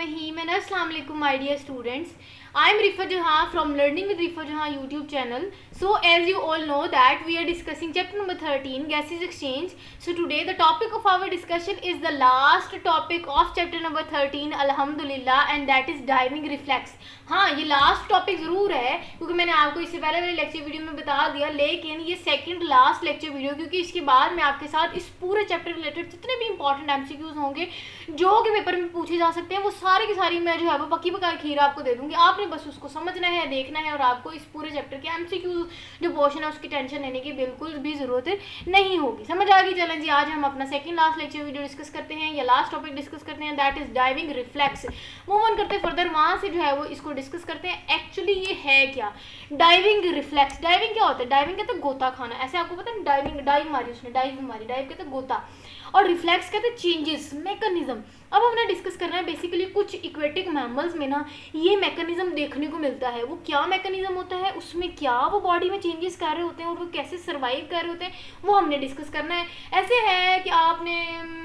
Bismillahirrahmanirrahim and Assalamu alaikum my dear students. I am Rifa Jahan from Learning with Rifa Jahan YouTube channel. So as you all know that we are discussing chapter number 13 gases exchange. So today the topic of our discussion is the last topic of chapter number 13 Alhamdulillah and that is diving reflex. हाँ ये last topic ज़रूर है क्योंकि मैंने आपको इससे पहले वाले लेक्चर वीडियो में बता दिया, लेकिन ये सेकंड लास्ट लेक्चर वीडियो क्योंकि इसके बाद मैं आपके साथ इस पूरे चैप्टर रिलेटेड जितने भी इंपॉर्टेंट एमसीक्यूज होंगे जो कि पेपर में पूछे जा सकते हैं वो सारी की सारी मैं जो है वो पक्की पकाई खीर आपको दे दूंगी। आपने बस उसको समझना है, देखना है और आपको इस पूरे चैप्टर के एमसीक्यूज जो पोर्शन है उसकी टेंशन लेने की बिल्कुल भी ज़रूरत नहीं होगी। समझ आ गई? चलें जी, आज हम अपना second last lecture video discuss करते हैं या लास्ट टॉपिक डिस्कस करते हैं, that is diving reflex. Move on करते हैं फर्दर, वहाँ से जो है वो इसको डिस्कस करते हैं एक्चुअली ये है क्या डाइविंग रिफ्लेक्स। डाइविंग क्या होता है? डाइविंग कहते हैं गोता खाना, ऐसे आपको पता है डाइविंग, डाइव मारी उसने, डाइव मारी, डाइव कहते हैं गोता, और रिफ्लेक्स कहते हैं चेंजेस मैकेनिज्म। अब हमने डिस्कस करना है बेसिकली कुछ इक्वेटिक मैमल्स में ना ये मैकेनिज्म देखने को मिलता है। वो क्या मैकेनिज्म होता है, उसमें क्या वो बॉडी में चेंजेस कर रहे होते हैं और वो कैसे सर्वाइव कर रहे होते हैं, वो हमने डिस्कस करना है। ऐसे है कि आपने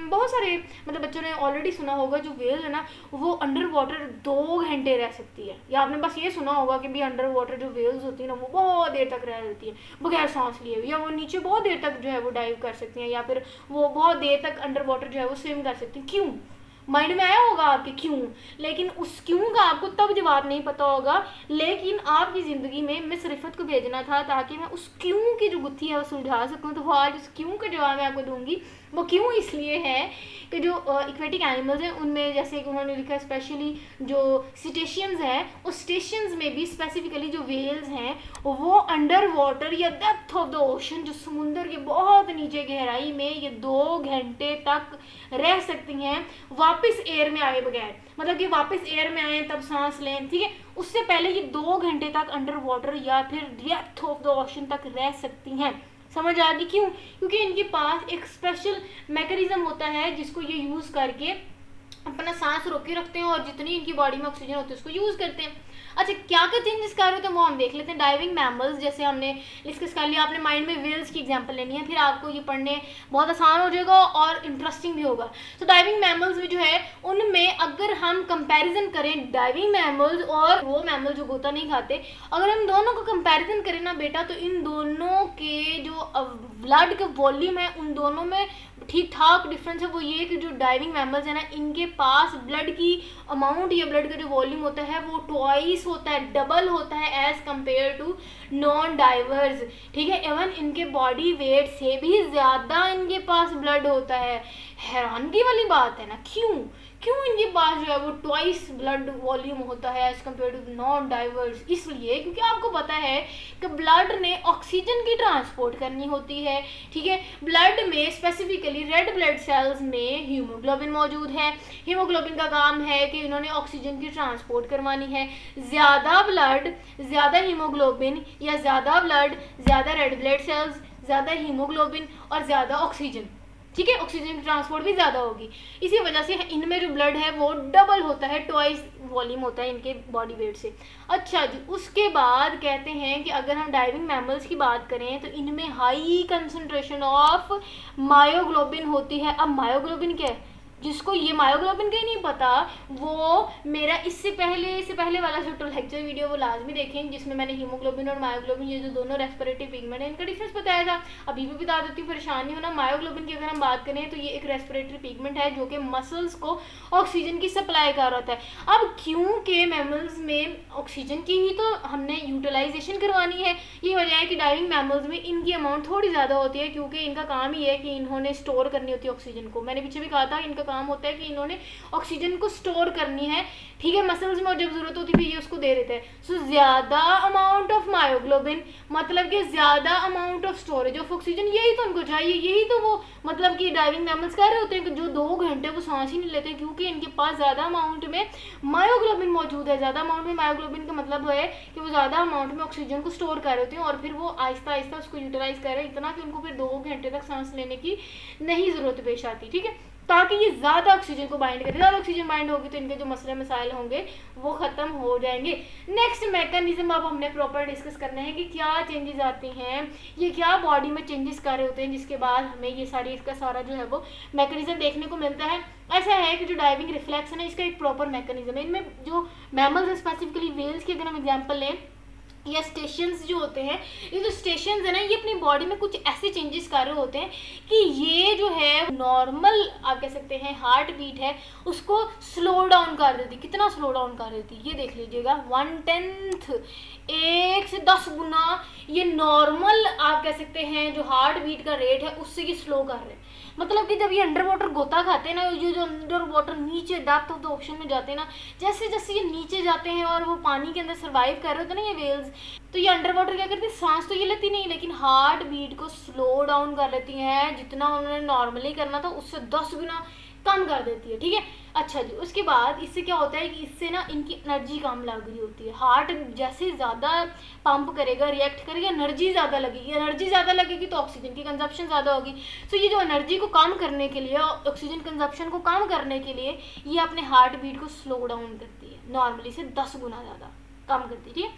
बहुत सारे मतलब बच्चों ने ऑलरेडी सुना होगा जो वेल है ना वो अंडर वाटर 2 घंटे रह सकती है, या आपने बस ये सुना होगा कि भी अंडर वाटर जो वेल्स होती है ना वो बहुत देर तक रह लेती है बगैर सांस लिए, या वो नीचे बहुत देर तक जो है वो डाइव कर सकती हैं, या फिर वो बहुत देर तक अंडर वाटर जो है वो स्विम कर सकती हैं। क्यों? माइंड में आया होगा आपके क्यों, लेकिन उस क्यों का आपको तब जवाब नहीं पता होगा, लेकिन आपकी ज़िंदगी में मिस रिफत को भेजना था ताकि मैं उस क्यों की जो गुत्थी है वो सुलझा सकूँ। तो वो आज उस क्यों का जवाब मैं आपको दूंगी। वो क्यों इसलिए है कि जो इक्वेटिक एनिमल्स हैं उनमें जैसे कि उन्होंने लिखा है स्पेशली जो सिटेशियंस हैं उस सिटेशियंस में भी स्पेसिफिकली जो वेल्स हैं वो अंडर वाटर या डेप्थ ऑफ द ओशन जो समुंदर के बहुत नीचे गहराई में ये 2 घंटे तक रह सकती हैं वापस एयर में आए बगैर, मतलब कि वापस एयर में आए तब सांस लें, ठीक है, उससे पहले ये 2 घंटे तक अंडर वाटर या फिर डेप्थ ऑफ द ओशन तक रह सकती हैं। समझ आ गई? क्यों? क्योंकि इनके पास एक स्पेशल मैकेनिज्म होता है जिसको ये यूज़ करके अपना सांस रोके रखते हैं और जितनी इनकी बॉडी में ऑक्सीजन होती है उसको यूज़ करते हैं। अच्छा, क्या क्या चेंजेस कर रहे होते हैं वो हम देख लेते हैं। डाइविंग मैमल्स जैसे हमने डिस्कस कर लिया, आपने माइंड में वेल्स की एग्जांपल लेनी है, फिर आपको ये पढ़ने बहुत आसान हो जाएगा और इंटरेस्टिंग भी होगा। तो डाइविंग मैमल्स में जो है उनमें अगर हम कंपैरिजन करें डाइविंग मैमल्स और वो मैमल जो गोता नहीं खाते, अगर हम दोनों को कंपैरिजन करें ना बेटा तो इन दोनों के जो ब्लड के वॉल्यूम है उन दोनों में ठीक ठाक डिफरेंस है। वो ये कि जो डाइविंग मैमल्स है ना इनके पास ब्लड की अमाउंट या ब्लड का जो वॉल्यूम होता है वो ट्वाइस होता है, डबल होता है as compare to non divers, ठीक है। इवन इनके बॉडी वेट से भी ज़्यादा इनके पास ब्लड होता है। हैरानगी वाली बात है ना। क्यों इनके पास जो है वो ट्वाइस ब्लड वॉल्यूम होता है as compare to non divers? इसलिए क्योंकि आपको पता है कि ब्लड ने ऑक्सीजन की ट्रांसपोर्ट करनी होती है, ठीक है। ब्लड में स्पेसिफिकली रेड ब्लड सेल्स में हीमोग्लोबिन मौजूद है। हीमोग्लोबिन का काम है कि इन्होंने ऑक्सीजन की ट्रांसपोर्ट करवानी है। ज़्यादा ब्लड, ज़्यादा हीमोग्लोबिन या ज़्यादा ब्लड, ज़्यादा रेड ब्लड सेल्स, ज़्यादा हीमोग्लोबिन और ज़्यादा ऑक्सीजन, ठीक है, ऑक्सीजन की ट्रांसपोर्ट भी ज़्यादा होगी। इसी वजह से इनमें जो ब्लड है वो डबल होता है, ट्वाइस वॉल्यूम होता है इनके बॉडी वेट से। अच्छा जी, उसके बाद कहते हैं कि अगर हम डाइविंग मैमल्स की बात करें तो इनमें हाई कंसंट्रेशन ऑफ मायोग्लोबिन होती है। अब मायोग्लोबिन क्या है? जिसको ये मायोग्लोबिन का ही नहीं पता वो मेरा इससे पहले वाला जो लेक्चर वीडियो वो लाजमी देखें जिसमें मैंने हीमोग्लोबिन और मायोग्लोबिन ये जो दोनों रेस्पिरेटरी पिगमेंट है इनका डिफरेंस बताया था। अभी भी बता देती हूँ, परेशान नहीं होना। मायोग्लोबिन की अगर हम बात करें तो ये एक रेस्पिरेटरी पिगमेंट है जो कि मसल्स को ऑक्सीजन की सप्लाई कर रहा है। अब क्योंकि मैमल्स में ऑक्सीजन की ही तो हमने यूटिलाइजेशन करवानी है, ये वजह है कि डाइविंग मैमल्स में इनकी अमाउंट थोड़ी ज़्यादा होती है क्योंकि इनका काम ही है कि इन्होंने स्टोर करनी होती है ऑक्सीजन को। मैंने पीछे भी कहा था इनका काम होता है कि इन्होंने ऑक्सीजन को स्टोर करनी है, ठीक है, मसल्स में, और जब जरूरत होती है ये उसको दे देते हैं। सो ज़्यादा अमाउंट ऑफ मायोग्लोबिन मतलब कि ज़्यादा amount of storage of oxygen, यही तो उनको चाहिए। यही तो वो मतलब कि डाइविंग मैमल्स कह रहे होते हैं कि जो 2 घंटे वो सांस ही नहीं लेते क्योंकि इनके पास ज़्यादा अमाउंट में मायोग्लोबिन मौजूद है। ज़्यादा अमाउंट में मायोग्लोबिन का मतलब है कि वो ज़्यादा अमाउंट में ऑक्सीजन को स्टोर कर रहे होते हैं और फिर वो आहिस्ता आहिस्ता उसको यूटिलाइज कर रहे हैं, इतना कि उनको फिर 2 घंटे तक सांस लेने की नहीं ज़रूरत पेश आती, ठीक है। ताकि ये ज़्यादा ऑक्सीजन को बाइंड करे। ज़्यादा ऑक्सीजन बाइंड होगी तो इनके जो मसले मसाइल होंगे वो ख़त्म हो जाएंगे। नेक्स्ट मैकेनिज्म अब हमने प्रॉपर डिस्कस करना है कि क्या चेंजेस आती हैं, ये क्या बॉडी में चेंजेस कर रहे होते हैं, जिसके बाद हमें ये सारी इसका सारा जो है वो मैकेनिज्म देखने को मिलता है। ऐसा है कि जो डाइविंग रिफ्लेक्स है ना, इसका एक प्रॉपर मैकेनिज्म है। इनमें जो मैमल्स हैं, स्पेसिफिकली वेल्स की अगर हम एग्जाम्पल लें या स्टेशंस जो होते हैं, ये जो स्टेशंस है ना, ये अपनी बॉडी में कुछ ऐसे चेंजेस कर रहे होते हैं कि ये जो है नॉर्मल आप कह सकते हैं हार्ट बीट है उसको स्लो डाउन कर देती। कितना स्लो डाउन कर देती, ये देख लीजिएगा 1/10, 1 से 10 गुना ये नॉर्मल आप कह सकते हैं जो हार्ट बीट का रेट है उससे ये स्लो कर रहे हैं। मतलब कि जब ये अंडर वाटर गोता खाते हैं ना, ये जो अंडर वाटर नीचे डेप्थ ऑफ द ओशन में जाते हैं ना, जैसे जैसे ये नीचे जाते हैं और वो पानी के अंदर सर्वाइव कर रहे होते हैं ना ये वेल्स, तो ये अंडर वाटर क्या करती है, सांस तो ये लेती नहीं लेकिन हार्ट बीट को स्लो डाउन कर लेती हैं। जितना उन्होंने नॉर्मली करना था उससे 10 गुना कम कर देती है। ठीक है, अच्छा जी। उसके बाद इससे क्या होता है कि इससे ना इनकी एनर्जी कम लग रही होती है। हार्ट जैसे ज़्यादा पंप करेगा, रिएक्ट करेगा, एनर्जी ज़्यादा लगेगी। एनर्जी ज़्यादा लगेगी तो ऑक्सीजन की कंजप्शन ज़्यादा होगी। तो ये जो एनर्जी को कम करने के लिए, ऑक्सीजन कंजप्शन को कम करने के लिए ये अपने हार्ट बीट को स्लो डाउन करती है, नॉर्मली से 10 गुना ज़्यादा कम करती है। ठीक है,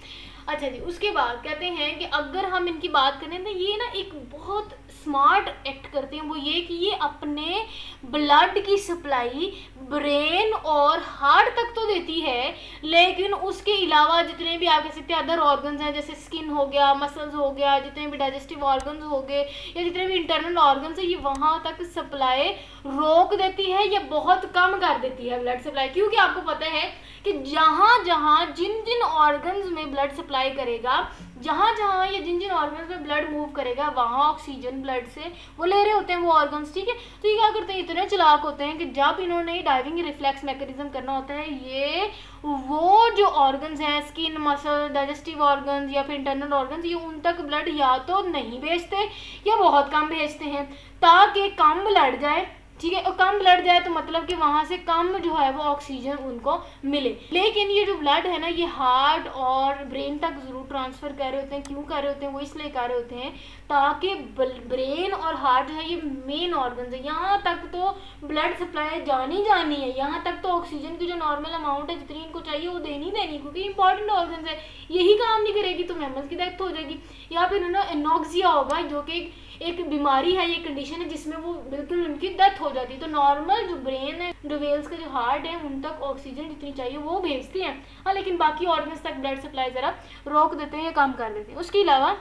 अच्छा जी। उसके बाद कहते हैं कि अगर हम इनकी बात करें तो ये ना एक बहुत स्मार्ट एक्ट करते हैं। वो ये कि ये अपने ब्लड की सप्लाई ब्रेन और हार्ट तक तो देती है, लेकिन उसके अलावा जितने भी आप कह सकते हैं अदर ऑर्गन्स हैं, जैसे स्किन हो गया, मसल्स हो गया, जितने भी डाइजेस्टिव ऑर्गन्स हो गए या जितने भी इंटरनल ऑर्गन्स है, ये वहाँ तक सप्लाई रोक देती है या बहुत कम कर देती है ब्लड सप्लाई। क्योंकि आपको पता है कि जहाँ जहाँ जिन जिन ऑर्गन्स में ब्लड सप्लाई करेगा, जहाँ जहाँ या जिन जिन ऑर्गन्स में ब्लड मूव करेगा, वहाँ ऑक्सीजन ब्लड से वो ले रहे होते हैं वो ऑर्गन्स। ठीक है, तो ये क्या करते हैं, इतने चालाक होते हैं कि जब इन्होंने डाइविंग रिफ्लेक्स मैकेनिज्म करना होता है, ये वो जो ऑर्गन्स हैं, स्किन, मसल, डाइजेस्टिव ऑर्गन्स या फिर इंटरनल ऑर्गन्स, ये उन तक ब्लड या तो नहीं भेजते या बहुत कम भेजते हैं ताकि कम ब्लड जाए। ठीक है, और कम ब्लड जाए तो मतलब कि वहाँ से कम जो है वो ऑक्सीजन उनको मिले। लेकिन ये जो ब्लड है ना, ये हार्ट और ब्रेन तक ज़रूर ट्रांसफ़र कर रहे होते हैं। क्यों कर रहे होते हैं, वो इसलिए कर रहे होते हैं ताकि ब्रेन और हार्ट जो है ये मेन ऑर्गन्स है, यहाँ तक तो ब्लड सप्लाई जानी है, यहाँ तक तो ऑक्सीजन की जो नॉर्मल अमाउंट है जितनी इनको चाहिए वो देनी, क्योंकि इंपॉर्टेंट ऑर्गन्स है। यही काम नहीं करेगी तो मैमल्स की डेथ हो जाएगी। या फिर ना एनॉक्सिया होगा, जो कि एक बीमारी है, ये कंडीशन है जिसमें वो बिल्कुल उनकी डेथ हो जाती है। तो नॉर्मल जो ब्रेन है, जो वेल्स का जो हार्ट है, उन तक ऑक्सीजन जितनी चाहिए वो भेजती हैं, हाँ, लेकिन बाकी ऑर्गन्स तक ब्लड सप्लाई ज़रा रोक देते हैं या कम कर देते हैं। उसके अलावा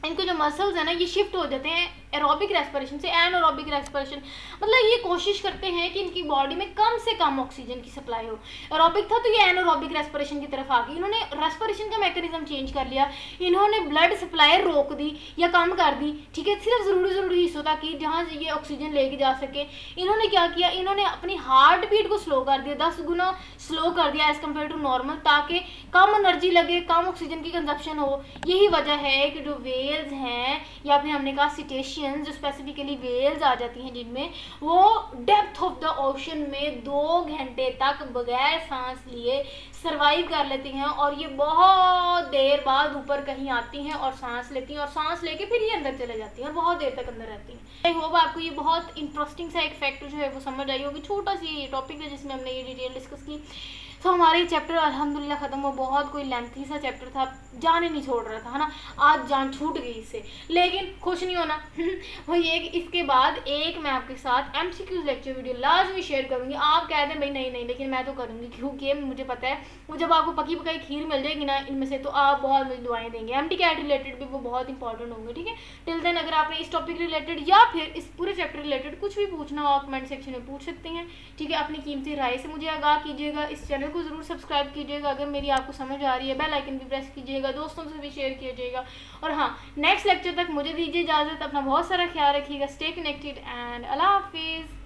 इनके जो मसल्स हैं ना, ये शिफ्ट हो जाते हैं एरोबिक रेस्पिरेशन से एनारोबिक रेस्पिरेशन। मतलब ये कोशिश करते हैं कि इनकी बॉडी में कम से कम ऑक्सीजन की सप्लाई हो। एरोबिक था तो ये एनारोबिक रेस्पिरेशन की तरफ आ गई। इन्होंने रेस्पिरेशन का मैकेनिज्म चेंज कर लिया, इन्होंने ब्लड सप्लाई रोक दी या कम कर दी। ठीक है, सिर्फ ज़रूरी हिस्सों तक कि जहाँ से ये ऑक्सीजन लेके जा सके। इन्होंने क्या किया, इन्होंने अपनी हार्ट बीट को स्लो कर दिया, 10 गुना स्लो कर दिया एज़ कम्पेयर टू नॉर्मल, ताकि कम एनर्जी लगे, कम ऑक्सीजन की कंजप्शन हो। यही वजह है कि जो वेल्स हैं या फिर हमने कहा सिटेशियंस, जो स्पेसिफिकली वेल्स आ जाती हैं जिनमें, वो डेप्थ ऑफ द ओशन में 2 घंटे तक बगैर सांस लिए सर्वाइव कर लेती हैं और ये बहुत देर बाद ऊपर कहीं आती हैं और सांस लेती हैं और सांस लेके फिर ये अंदर चले जाती हैं और बहुत देर तक अंदर रहती हैं। आई होप आपको ये बहुत इंटरेस्टिंग सा एक फैक्ट जो है वो समझ आई होगी। छोटा सी ये टॉपिक है जिसमें हमने ये डिटेल डिस्कस की। तो हमारे चैप्टर अल्हम्दुलिल्लाह ख़त्म हुआ। बहुत कोई लेंथी सा चैप्टर था, जाने नहीं छोड़ रहा था, है ना। आज जान छूट गई इससे, लेकिन खुश नहीं होना वो ये कि इसके बाद एक मैं आपके साथ MCQs लेक्चर वीडियो लाजमी शेयर करूँगी। आप कह दें भाई नहीं, लेकिन मैं तो करूँगी, क्योंकि मुझे पता है वो जब आपको पकी पकाई खीर मिल जाएगी ना इनमें से, तो आप बहुत मुझे दुआएं देंगे। MTCAT रिलेटेड भी वो बहुत इंपॉर्टेंट होंगे। ठीक है, टिल देन अगर आपने इस टॉपिक रिलेटेड या फिर इस पूरे चैप्टर रिलेटेड कुछ भी पूछना हो, आप कमेंट सेक्शन में पूछ सकते हैं। ठीक है, अपनी कीमती राय से मुझे आगाह कीजिएगा। इस चैनल को ज़रूर सब्सक्राइब कीजिएगा अगर मेरी आपको समझ आ रही है। बेल आइकन भी प्रेस कीजिएगा, दोस्तों से भी शेयर कीजिएगा। और हाँ, नेक्स्ट लेक्चर तक मुझे दीजिए इजाज़त। अपना बहुत सारा ख्याल रखिएगा। स्टे कनेक्टेड एंड अल्लाह हाफिज़।